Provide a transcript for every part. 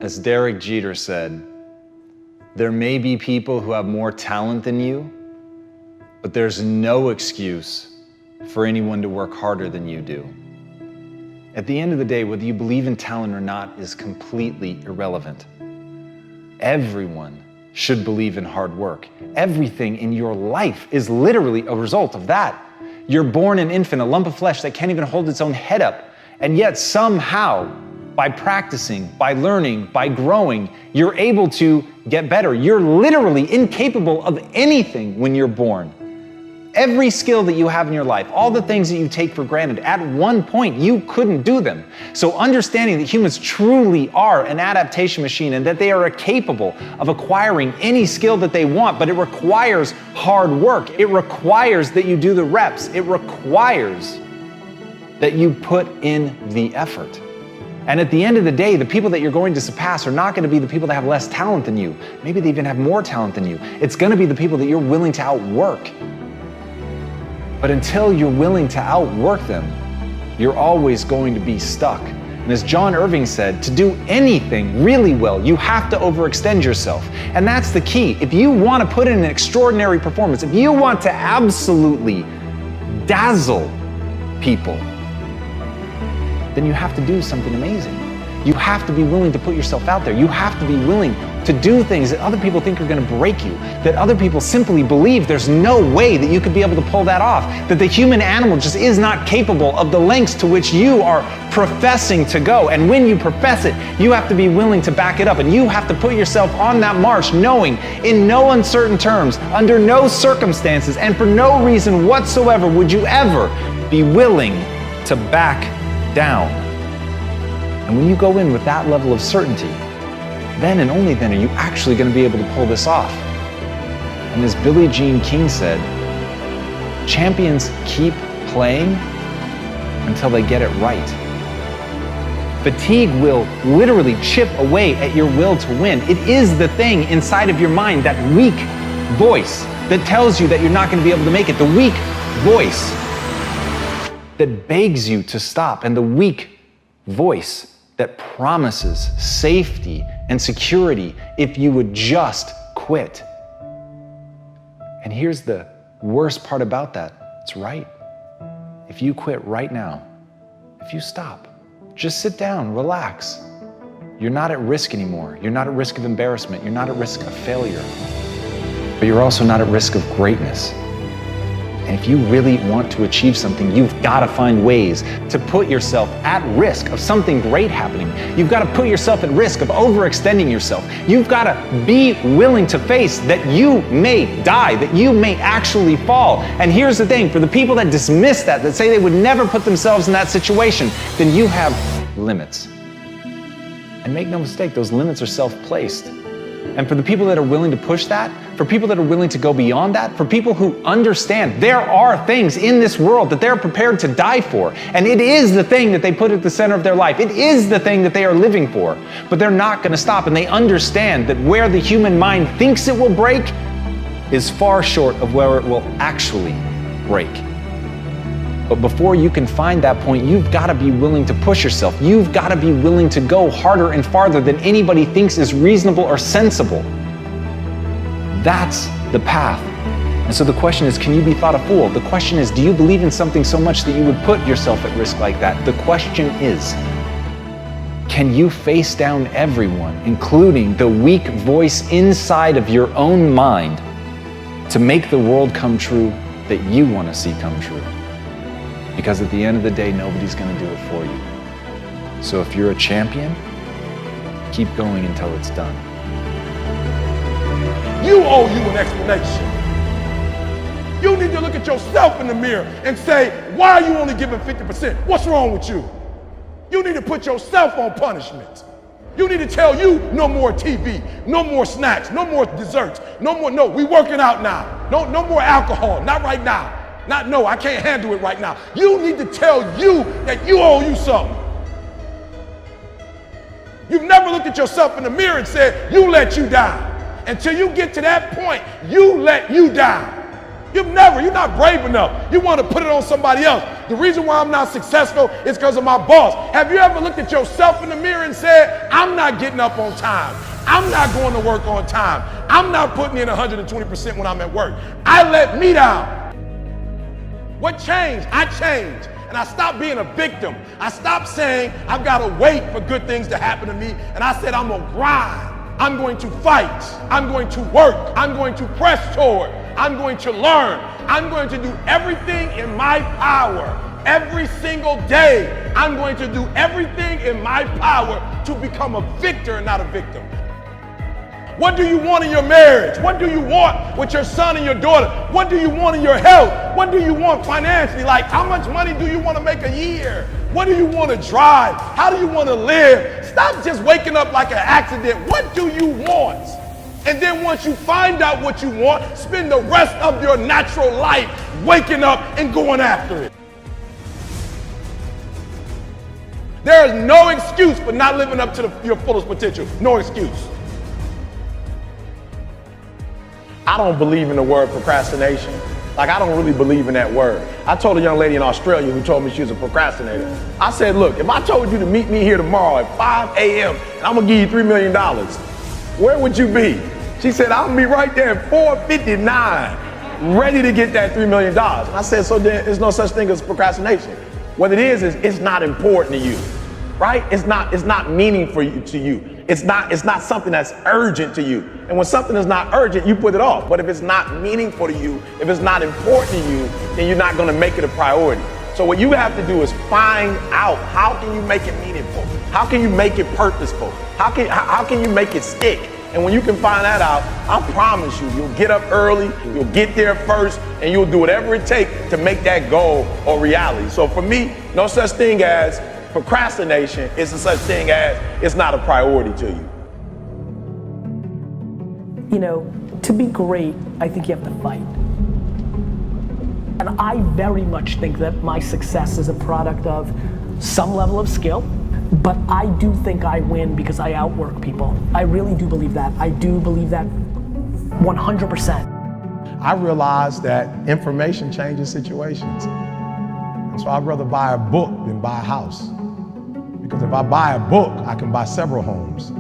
As Derek Jeter said, there may be people who have more talent than you, but there's no excuse for anyone to work harder than you do. At the end of the day, whether you believe in talent or not is completely irrelevant. Everyone should believe in hard work. Everything in your life is literally a result of that. You're born an infant, a lump of flesh that can't even hold its own head up. And yet somehow, by practicing, by learning, by growing, you're able to get better. You're literally incapable of anything when you're born. Every skill that you have in your life, all the things that you take for granted, at one point you couldn't do them. So understanding that humans truly are an adaptation machine and that they are capable of acquiring any skill that they want, but it requires hard work. It requires that you do the reps. It requires that you put in the effort. And at the end of the day, the people that you're going to surpass are not going to be the people that have less talent than you. Maybe they even have more talent than you. It's going to be the people that you're willing to outwork. But until you're willing to outwork them, you're always going to be stuck. And as John Irving said, to do anything really well, you have to overextend yourself. And that's the key. If you want to put in an extraordinary performance, if you want to absolutely dazzle people, then you have to do something amazing. You have to be willing to put yourself out there. You have to be willing to do things that other people think are going to break you, that other people simply believe there's no way that you could be able to pull that off, that the human animal just is not capable of the lengths to which you are professing to go. And when you profess it, you have to be willing to back it up, and you have to put yourself on that march knowing in no uncertain terms, under no circumstances, and for no reason whatsoever would you ever be willing to back down. And when you go in with that level of certainty, then and only then are you actually going to be able to pull this off. And as Billie Jean King said, champions keep playing until they get it right. Fatigue will literally chip away at your will to win. It is the thing inside of your mind, that weak voice that tells you that you're not going to be able to make it, the weak voice that begs you to stop, and the weak voice that promises safety and security if you would just quit. And here's the worst part about that. It's right. If you quit right now, if you stop, just sit down, relax. You're not at risk anymore. You're not at risk of embarrassment. You're not at risk of failure. But you're also not at risk of greatness. And if you really want to achieve something, you've got to find ways to put yourself at risk of something great happening. You've got to put yourself at risk of overextending yourself. You've got to be willing to face that you may die, that you may actually fall. And here's the thing, for the people that dismiss that say they would never put themselves in that situation, then you have limits. And make no mistake, those limits are self-placed. And for the people that are willing to push that, for people that are willing to go beyond that, for people who understand there are things in this world that they're prepared to die for, and it is the thing that they put at the center of their life. It is the thing that they are living for, but they're not going to stop, and they understand that where the human mind thinks it will break is far short of where it will actually break. But before you can find that point, you've got to be willing to push yourself. You've got to be willing to go harder and farther than anybody thinks is reasonable or sensible. That's the path. And so the question is, can you be thought a fool? The question is, do you believe in something so much that you would put yourself at risk like that? The question is, can you face down everyone, including the weak voice inside of your own mind, to make the world come true that you want to see come true? Because at the end of the day, nobody's going to do it for you. So if you're a champion, keep going until it's done. You owe you an explanation. You need to look at yourself in the mirror and say, why are you only giving 50%? What's wrong with you? You need to put yourself on punishment. You need to tell you no more TV, no more snacks, no more desserts, no, we working out now. No more alcohol, not right now. No, I can't handle it right now. You need to tell you that you owe you something. You've never looked at yourself in the mirror and said, you let you down. Until you get to that point, you let you down. You're not brave enough. You want to put it on somebody else. The reason why I'm not successful is because of my boss. Have you ever looked at yourself in the mirror and said, I'm not getting up on time. I'm not going to work on time. I'm not putting in 120% when I'm at work. I let me down. What changed? I changed. And I stopped being a victim. I stopped saying, I've got to wait for good things to happen to me. And I said, I'm going to grind. I'm going to fight. I'm going to work. I'm going to press toward. I'm going to learn. I'm going to do everything in my power. Every single day, I'm going to do everything in my power to become a victor and not a victim. What do you want in your marriage? What do you want with your son and your daughter? What do you want in your health? What do you want financially? Like, how much money do you want to make a year? What do you want to drive? How do you want to live? Stop just waking up like an accident. What do you want? And then once you find out what you want, spend the rest of your natural life waking up and going after it. There is no excuse for not living up to your fullest potential. No excuse. I don't believe in the word procrastination. Like, I don't really believe in that word. I told a young lady in Australia who told me she was a procrastinator. I said, look, if I told you to meet me here tomorrow at 5 a.m. and I'm gonna give you $3 million, where would you be? She said, I'll be right there at 4:59, ready to get that $3 million. And I said, so then there's no such thing as procrastination. What it is it's not important to you, right? It's not meaningful to you. It's not something that's urgent to you. And when something is not urgent, you put it off. But if it's not meaningful to you, if it's not important to you, then you're not gonna make it a priority. So what you have to do is find out, how can you make it meaningful? How can you make it purposeful? How can you make it stick? And when you can find that out, I promise you, you'll get up early, you'll get there first, and you'll do whatever it takes to make that goal a reality. So for me, no such thing as procrastination. It's a such thing as it's not a priority to you. You know, to be great, I think you have to fight. And I very much think that my success is a product of some level of skill, but I do think I win because I outwork people. I really do believe that. I do believe that 100%. I realized that information changes situations. And so I'd rather buy a book than buy a house. Because if I buy a book, I can buy several homes.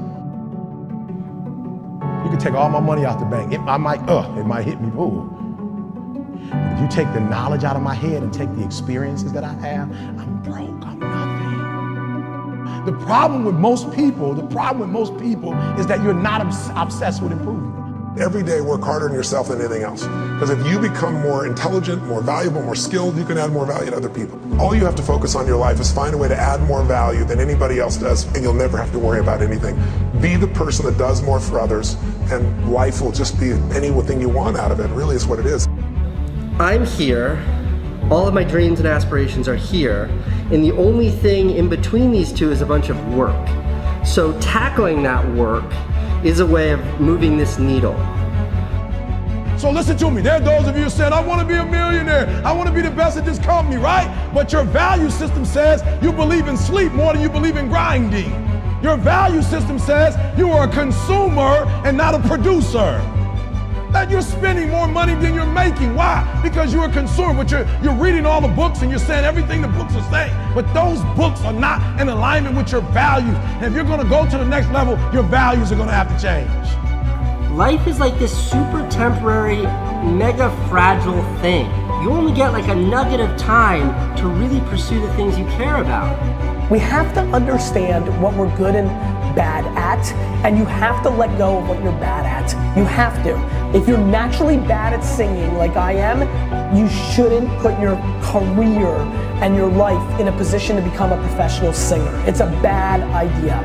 You can take all my money out the bank. It might hit me, ooh. But if you take the knowledge out of my head and take the experiences that I have, I'm broke, I'm nothing. The problem with most people is that you're not obsessed with improvement. Every day, work harder on yourself than anything else. Because if you become more intelligent, more valuable, more skilled, you can add more value to other people. All you have to focus on in your life is find a way to add more value than anybody else does, and you'll never have to worry about anything. Be the person that does more for others, and life will just be anything you want out of it. Really is what it is. I'm here. All of my dreams and aspirations are here. And the only thing in between these two is a bunch of work. So tackling that work is a way of moving this needle. So listen to me, there are those of you who said, I want to be a millionaire, I want to be the best at this company, right? But your value system says you believe in sleep more than you believe in grinding. Your value system says you are a consumer and not a producer. That you're spending more money than you're making. Why? Because you're a consumer, but you're reading all the books and you're saying everything the books are saying. But those books are not in alignment with your values. And if you're gonna go to the next level, your values are gonna have to change. Life is like this super temporary, mega fragile thing. You only get like a nugget of time to really pursue the things you care about. We have to understand what we're good and bad at, and you have to let go of what you're bad at. You have to. If you're naturally bad at singing like I am, you shouldn't put your career and your life in a position to become a professional singer. It's a bad idea.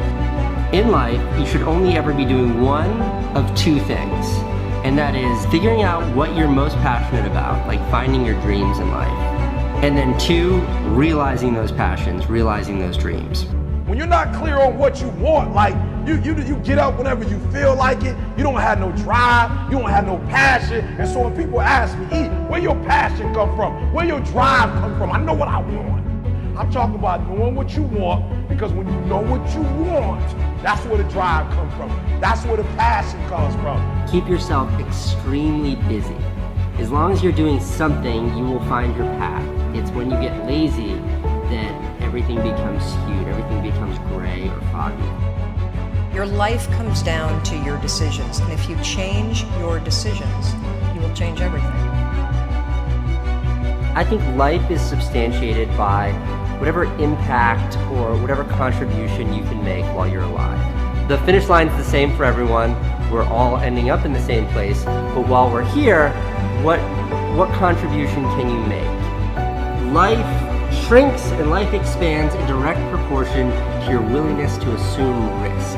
In life, you should only ever be doing one of two things, and that is figuring out what you're most passionate about, like finding your dreams in life. And then two, realizing those passions, realizing those dreams. When you're not clear on what you want, like you get up whenever you feel like it, you don't have no drive, you don't have no passion. And so when people ask me, E, where your passion come from? Where your drive come from? I know what I want. I'm talking about knowing what you want, because when you know what you want, that's where the drive comes from. That's where the passion comes from. Keep yourself extremely busy. As long as you're doing something, you will find your path. It's when you get lazy that everything becomes skewed, everything becomes gray or foggy. Your life comes down to your decisions, and if you change your decisions, you will change everything. I think life is substantiated by whatever impact or whatever contribution you can make while you're alive. The finish line's the same for everyone. We're all ending up in the same place, but while we're here, what contribution can you make? Life shrinks and life expands in direct proportion to your willingness to assume risk.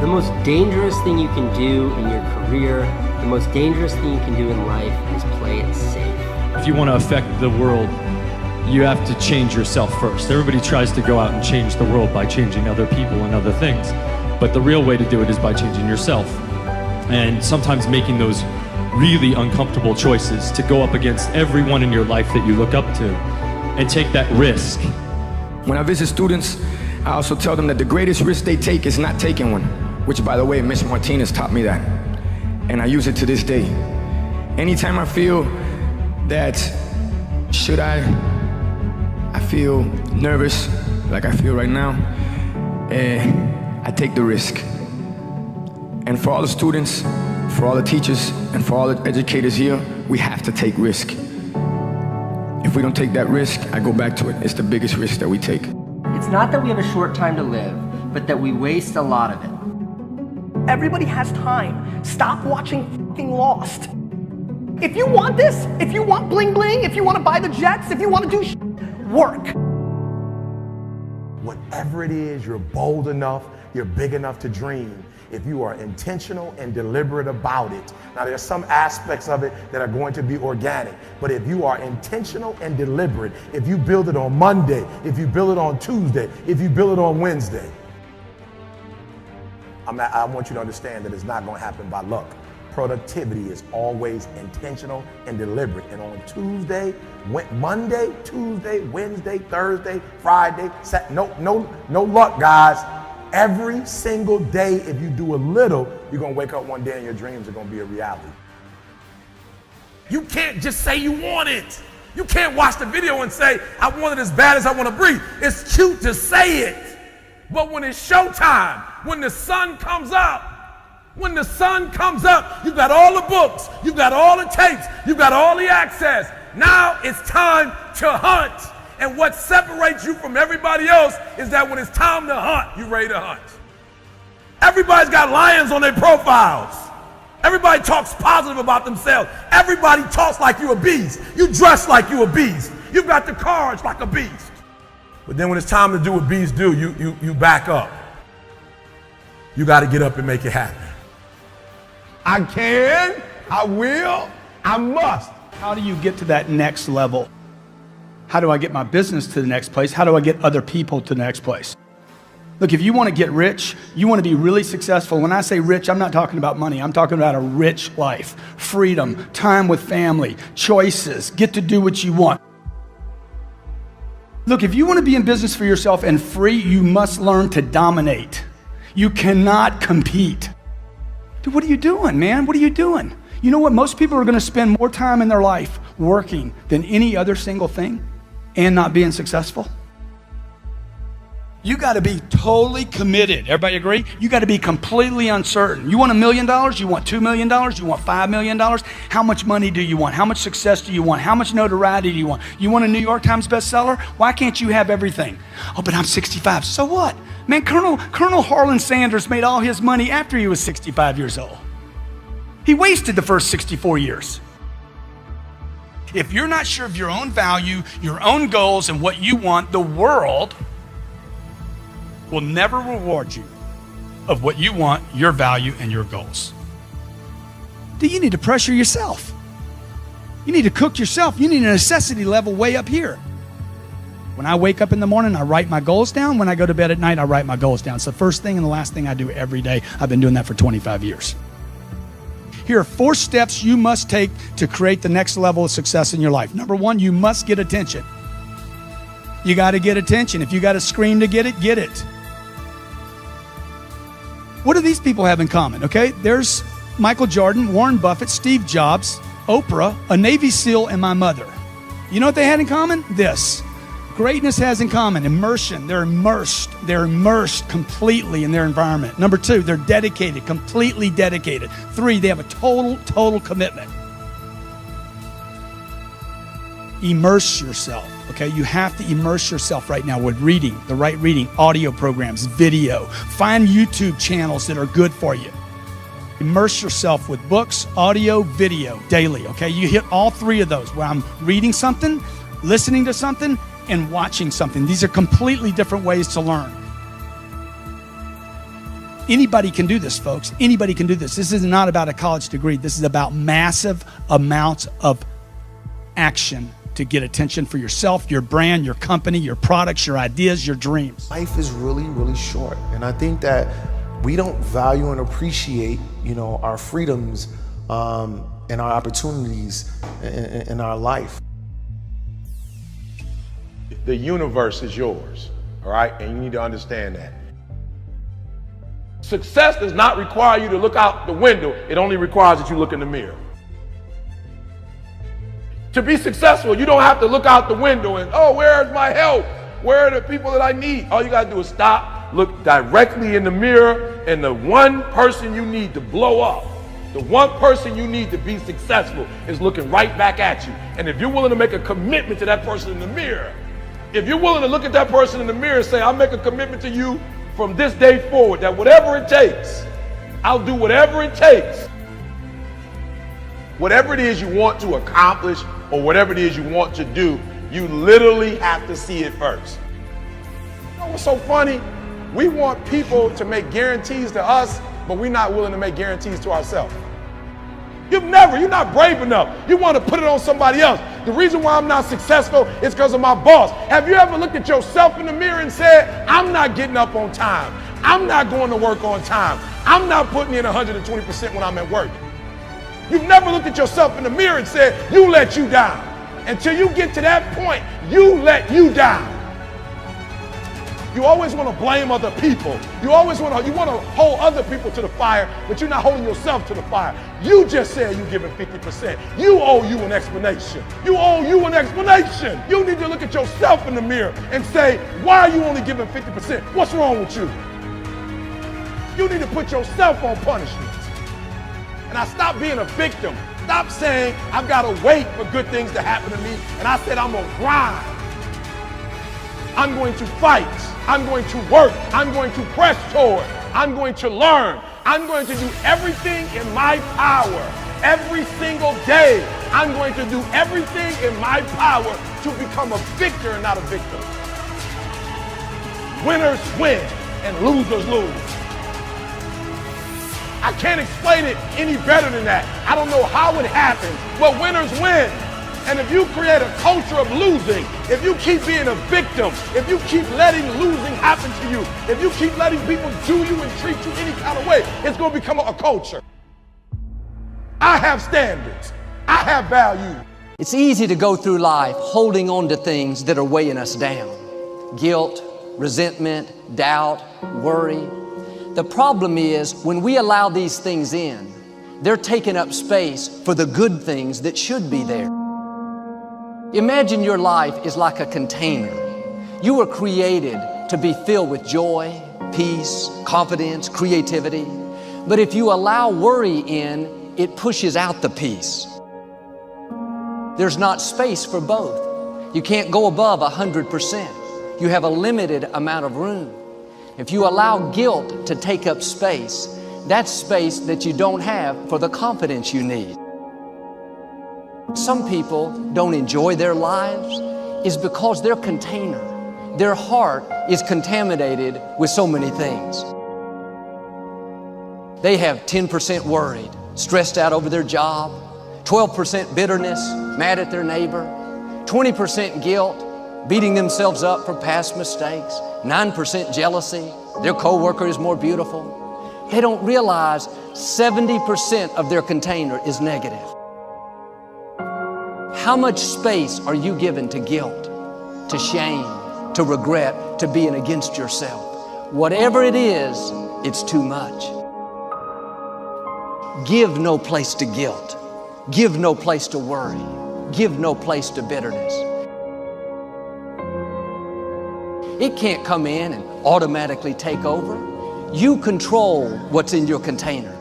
The most dangerous thing you can do in your career, the most dangerous thing you can do in life is play it safe. If you want to affect the world, you have to change yourself first. Everybody tries to go out and change the world by changing other people and other things, but the real way to do it is by changing yourself. And sometimes making those really uncomfortable choices to go up against everyone in your life that you look up to and take that risk. When I visit students, I also tell them that the greatest risk they take is not taking one, which, by the way, Miss Martinez taught me that, and I use it to this day. Anytime I feel that I feel nervous, like I feel right now, I take the risk. And for all the students, for all the teachers, and for all the educators here, we have to take risk. If we don't take that risk, I go back to it. It's the biggest risk that we take. It's not that we have a short time to live, but that we waste a lot of it. Everybody has time. Stop watching fucking Lost. If you want this, if you want bling bling, if you want to buy the jets, if you want to do work. Whatever it is, you're bold enough, you're big enough to dream. If you are intentional and deliberate about it. Now, there's some aspects of it that are going to be organic, but if you are intentional and deliberate, if you build it on Monday, if you build it on Tuesday, if you build it on Wednesday, I want you to understand that it's not going to happen by luck. Productivity is always intentional and deliberate. And on Tuesday, Monday, Tuesday, Wednesday, Thursday, Friday, no luck, guys. Every single day, if you do a little, you're gonna wake up one day and your dreams are gonna be a reality. You can't just say you want it. You can't watch the video and say, I want it as bad as I wanna breathe. It's cute to say it. But when it's showtime, when the sun comes up, you've got all the books, you've got all the tapes, you've got all the access. Now it's time to hunt. And what separates you from everybody else is that when it's time to hunt, you're ready to hunt. Everybody's got lions on their profiles. Everybody talks positive about themselves. Everybody talks like you're a beast. You dress like you're a beast. You've got the cards like a beast. But then when it's time to do what beasts do, you back up. You got to get up and make it happen. I can, I will, I must. How do you get to that next level? How do I get my business to the next place? How do I get other people to the next place? Look, if you want to get rich, you want to be really successful. When I say rich, I'm not talking about money. I'm talking about a rich life, freedom, time with family, choices, get to do what you want. Look, if you want to be in business for yourself and free, you must learn to dominate. You cannot compete. Dude, what are you doing, man? What are you doing? You know what? Most people are going to spend more time in their life working than any other single thing and not being successful. You got to be totally committed. Everybody agree? You got to be completely uncertain. You want $1 million? You want $2 million? You want $5 million? How much money do you want? How much success do you want? How much notoriety do you want? You want a New York Times bestseller? Why can't you have everything? Oh, but I'm 65. So what? Man, Colonel Harlan Sanders made all his money after he was 65 years old. He wasted the first 64 years. If you're not sure of your own value, your own goals, and what you want, the world will never reward you of what you want, your value, and your goals. You need to pressure yourself. You need to cook yourself. You need a necessity level way up here. When I wake up in the morning, I write my goals down. When I go to bed at night, I write my goals down. It's the first thing and the last thing I do every day. I've been doing that for 25 years. Here are 4 steps you must take to create the next level of success in your life. Number 1, you must get attention. You got to get attention. If you got to scream to get it, get it. What do these people have in common? Okay, there's Michael Jordan, Warren Buffett, Steve Jobs, Oprah, a Navy SEAL, and my mother. You know what they had in common? This. Greatness has in common immersion. They're immersed completely in their environment. Number 2, they're dedicated, completely dedicated. 3, they have a total commitment. Immerse yourself, okay? You have to immerse yourself right now with reading, the right reading, audio programs, video. Find YouTube channels that are good for you. Immerse yourself with books, audio, video daily, okay? You hit all 3 of those where I'm reading something, listening to something, and watching something. These are completely different ways to learn. Anybody can do this, folks. Anybody can do this. This is not about a college degree. This is about massive amounts of action to get attention for yourself, your brand, your company, your products, your ideas, your dreams. Life is really, really short. And I think that we don't value and appreciate, our freedoms and our opportunities in our life. The universe is yours, all right? And you need to understand that. Success does not require you to look out the window. It only requires that you look in the mirror. To be successful, you don't have to look out the window and, where's my help? Where are the people that I need? All you gotta do is stop, look directly in the mirror, and the one person you need to blow up, the one person you need to be successful is looking right back at you. And if you're willing to make a commitment to that person in the mirror, if you're willing to look at that person in the mirror and say, I'll make a commitment to you from this day forward, that whatever it takes, I'll do whatever it takes. Whatever it is you want to accomplish or whatever it is you want to do, you literally have to see it first. You know what's so funny? We want people to make guarantees to us, but we're not willing to make guarantees to ourselves. You're not brave enough. You want to put it on somebody else. The reason why I'm not successful is because of my boss. Have you ever looked at yourself in the mirror and said, I'm not getting up on time. I'm not going to work on time. I'm not putting in 120% when I'm at work. You've never looked at yourself in the mirror and said, you let you down. Until you get to that point, you let you down. You always want to blame other people. You want to hold other people to the fire, but you're not holding yourself to the fire. You just said you're giving 50%. You owe you an explanation. You owe you an explanation. You need to look at yourself in the mirror and say, why are you only giving 50%? What's wrong with you? You need to put yourself on punishment. And I stopped being a victim. Stop saying, I've got to wait for good things to happen to me. And I said, I'm going to grind. I'm going to fight. I'm going to work. I'm going to press toward. I'm going to learn. I'm going to do everything in my power. Every single day, I'm going to do everything in my power to become a victor and not a victim. Winners win and losers lose. I can't explain it any better than that. I don't know how it happens, but winners win. And if you create a culture of losing, if you keep being a victim, if you keep letting losing happen to you, if you keep letting people do you and treat you any kind of way, it's going to become a culture. I have standards. I have value. It's easy to go through life holding on to things that are weighing us down. Guilt, resentment, doubt, worry. The problem is when we allow these things in, they're taking up space for the good things that should be there. Imagine your life is like a container. You were created to be filled with joy, peace, confidence, creativity. But if you allow worry in, it pushes out the peace. There's not space for both. You can't go above 100%. You have a limited amount of room. If you allow guilt to take up space, that's space that you don't have for the confidence you need. Some people don't enjoy their lives is because their container, their heart is contaminated with so many things. They have 10% worried, stressed out over their job, 12% bitterness, mad at their neighbor, 20% guilt, beating themselves up for past mistakes, 9% jealousy, their coworker is more beautiful. They don't realize 70% of their container is negative. How much space are you given to guilt, to shame, to regret, to being against yourself? Whatever it is, it's too much. Give no place to guilt. Give no place to worry. Give no place to bitterness. It can't come in and automatically take over. You control what's in your container.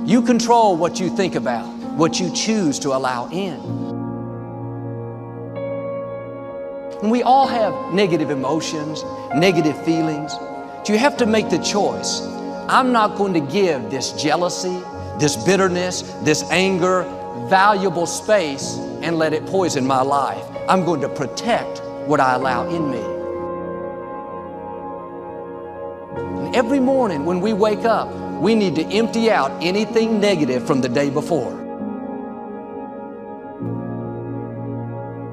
You control what you think about, what you choose to allow in. And we all have negative emotions, negative feelings. You have to make the choice. I'm not going to give this jealousy, this bitterness, this anger, valuable space and let it poison my life. I'm going to protect what I allow in me. And every morning when we wake up, we need to empty out anything negative from the day before.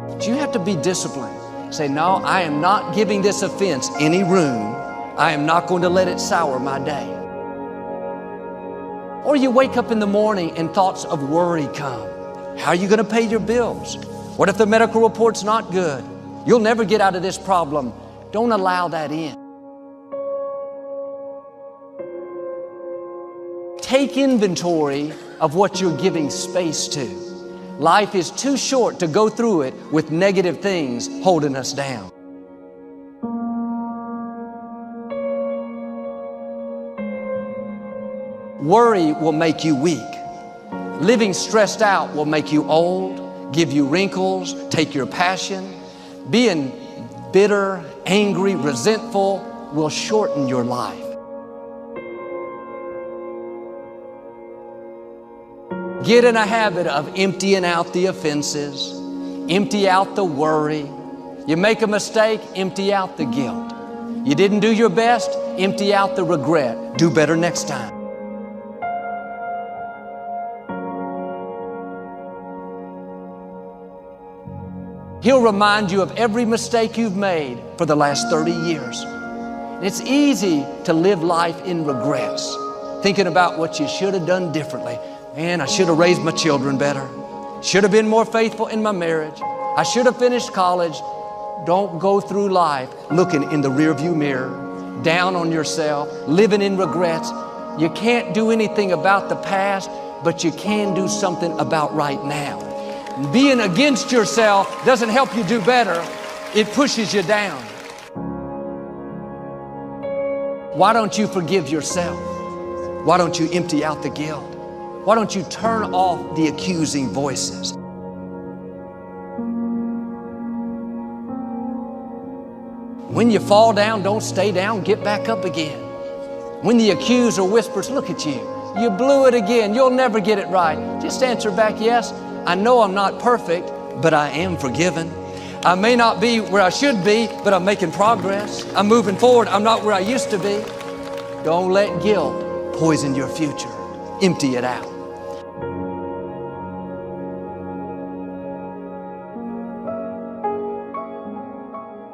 But you have to be disciplined. Say, no, I am not giving this offense any room. I am not going to let it sour my day. Or you wake up in the morning and thoughts of worry come. How are you going to pay your bills? What if the medical report's not good? You'll never get out of this problem. Don't allow that in. Take inventory of what you're giving space to. Life is too short to go through it with negative things holding us down. Worry will make you weak. Living stressed out will make you old, give you wrinkles, take your passion. Being bitter, angry, resentful will shorten your life. Get in a habit of emptying out the offenses, empty out the worry. You make a mistake, empty out the guilt. You didn't do your best, empty out the regret. Do better next time. He'll remind you of every mistake you've made for the last 30 years. It's easy to live life in regrets, thinking about what you should have done differently. Man, I should have raised my children better. Should have been more faithful in my marriage. I should have finished college. Don't go through life looking in the rearview mirror, down on yourself, living in regrets. You can't do anything about the past, but you can do something about right now. Being against yourself doesn't help you do better. It pushes you down. Why don't you forgive yourself? Why don't you empty out the guilt? Why don't you turn off the accusing voices? When you fall down, don't stay down, get back up again. When the accuser whispers, look at you, you blew it again, you'll never get it right. Just answer back, yes, I know I'm not perfect, but I am forgiven. I may not be where I should be, but I'm making progress. I'm moving forward, I'm not where I used to be. Don't let guilt poison your future. Empty it out.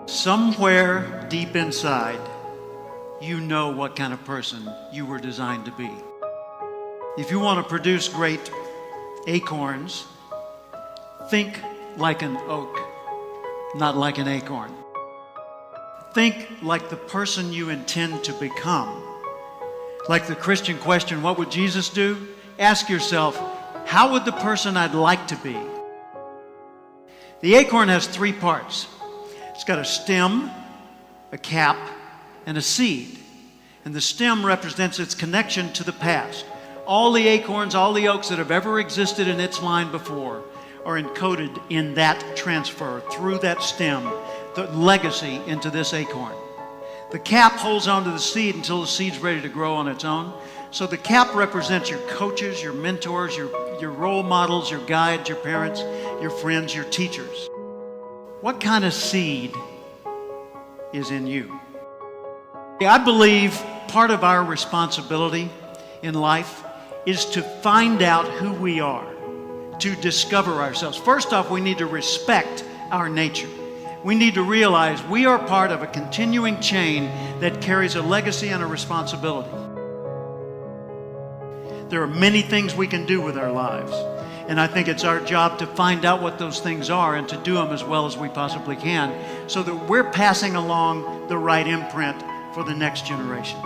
Somewhere deep inside, you know what kind of person you were designed to be. If you want to produce great acorns, think like an oak, not like an acorn. Think like the person you intend to become. Like the Christian question, what would Jesus do? Ask yourself, how would the person I'd like to be? The acorn has three parts. It's got a stem, a cap, and a seed. And the stem represents its connection to the past. All the acorns, all the oaks that have ever existed in its line before are encoded in that transfer through that stem, the legacy into this acorn. The cap holds onto the seed until the seed's ready to grow on its own. So the cap represents your coaches, your mentors, your role models, your guides, your parents, your friends, your teachers. What kind of seed is in you? I believe part of our responsibility in life is to find out who we are, to discover ourselves. First off, we need to respect our nature. We need to realize we are part of a continuing chain that carries a legacy and a responsibility. There are many things we can do with our lives. And I think it's our job to find out what those things are and to do them as well as we possibly can so that we're passing along the right imprint for the next generation.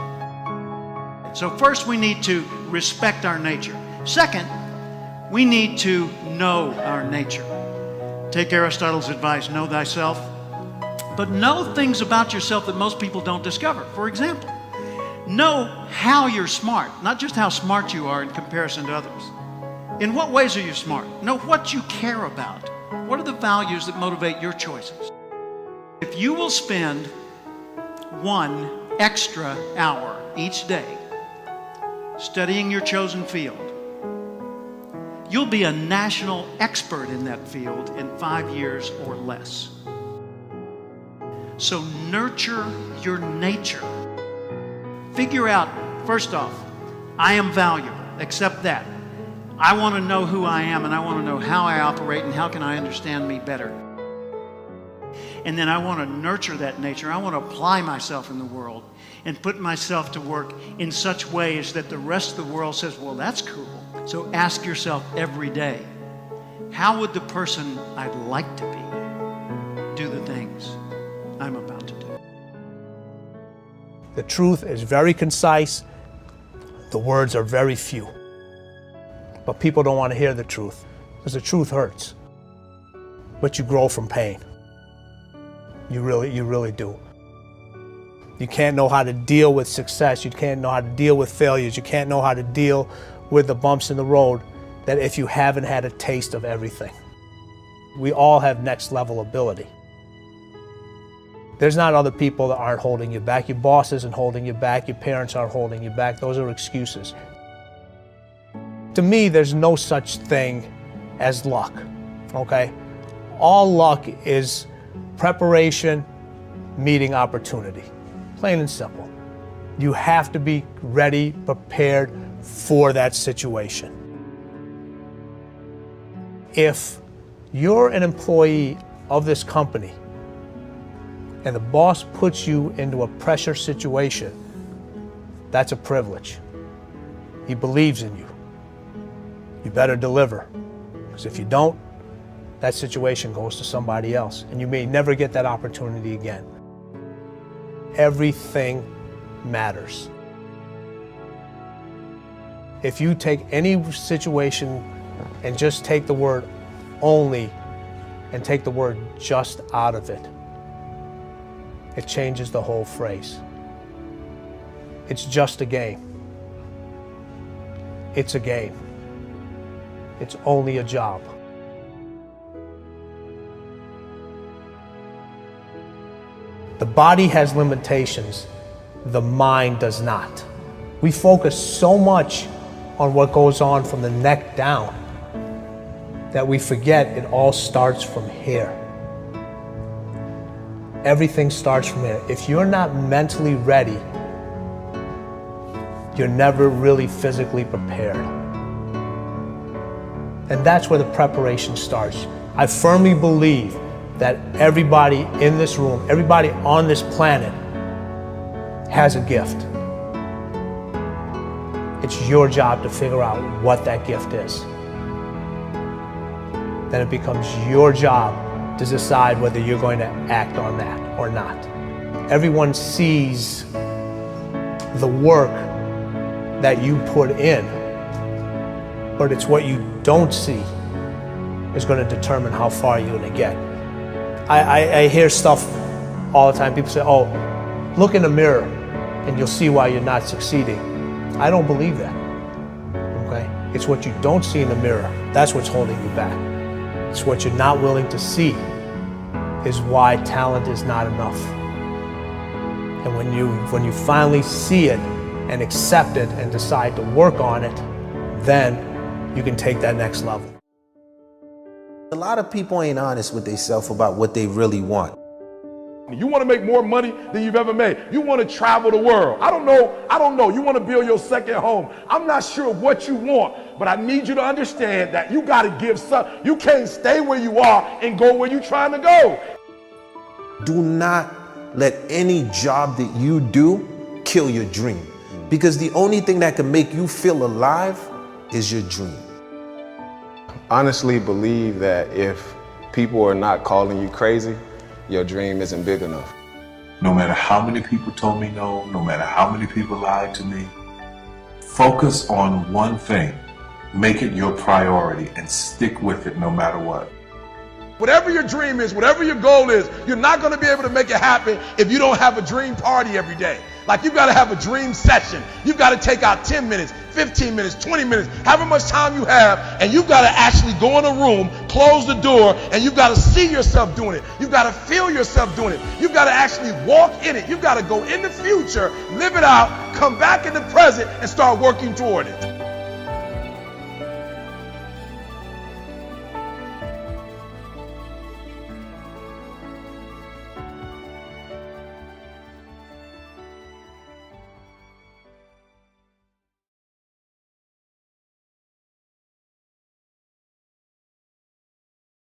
So first we need to respect our nature. Second, we need to know our nature. Take Aristotle's advice, know thyself, but know things about yourself that most people don't discover. For example, know how you're smart, not just how smart you are in comparison to others. In what ways are you smart? Know what you care about. What are the values that motivate your choices? If you will spend 1 extra hour each day studying your chosen field, you'll be a national expert in that field in 5 years or less. So nurture your nature. Figure out, first off, I am valuable. Accept that. I want to know who I am, and I want to know how I operate and how can I understand me better. And then I want to nurture that nature. I want to apply myself in the world and put myself to work in such ways that the rest of the world says, well, that's cool. So ask yourself every day, how would the person I'd like to be do the things I'm about to do? The truth is very concise. The words are very few. But people don't want to hear the truth because the truth hurts. But you grow from pain. You really do. You can't know how to deal with success. You can't know how to deal with failures. You can't know how to deal with the bumps in the road that if you haven't had a taste of everything. We all have next level ability. There's not other people that aren't holding you back. Your boss isn't holding you back. Your parents aren't holding you back. Those are excuses. To me, there's no such thing as luck, okay? All luck is preparation meeting opportunity, plain and simple. You have to be ready, prepared for that situation. If you're an employee of this company and the boss puts you into a pressure situation, that's a privilege. He believes in you. You better deliver, because if you don't, that situation goes to somebody else, and you may never get that opportunity again. Everything matters. If you take any situation and just take the word only and take the word just out of it, it changes the whole phrase. It's just a game. It's a game. It's only a job. The body has limitations, the mind does not. We focus so much on what goes on from the neck down that we forget it all starts from here. Everything starts from here. If you're not mentally ready, you're never really physically prepared. And that's where the preparation starts. I firmly believe that everybody in this room, everybody on this planet has a gift. It's your job to figure out what that gift is. Then it becomes your job to decide whether you're going to act on that or not. Everyone sees the work that you put in, but it's what you don't see is going to determine how far you're going to get. I hear stuff all the time. People say, oh, look in the mirror and you'll see why you're not succeeding. I don't believe that, okay? It's what you don't see in the mirror. That's what's holding you back. It's what you're not willing to see is why talent is not enough. And when you finally see it and accept it and decide to work on it, then you can take that next level. A lot of people ain't honest with themselves about what they really want. You want to make more money than you've ever made. You want to travel the world. I don't know. You want to build your second home. I'm not sure what you want, but I need you to understand that you got to give some. You can't stay where you are and go where you're trying to go. Do not let any job that you do kill your dream, because the only thing that can make you feel alive is your dream. Honestly believe that if people are not calling you crazy, your dream isn't big enough. No matter how many people told me no matter how many people lied to me, focus on one thing, make it your priority and stick with it no matter what. Whatever your dream is, whatever your goal is, you're not going to be able to make it happen if you don't have a dream party every day. Like, you've got to have a dream session. You've got to take out 10 minutes, 15 minutes, 20 minutes, however much time you have, and you've got to actually go in a room, close the door, and you've got to see yourself doing it. You've got to feel yourself doing it. You've got to actually walk in it. You've got to go in the future, live it out, come back in the present, and start working toward it.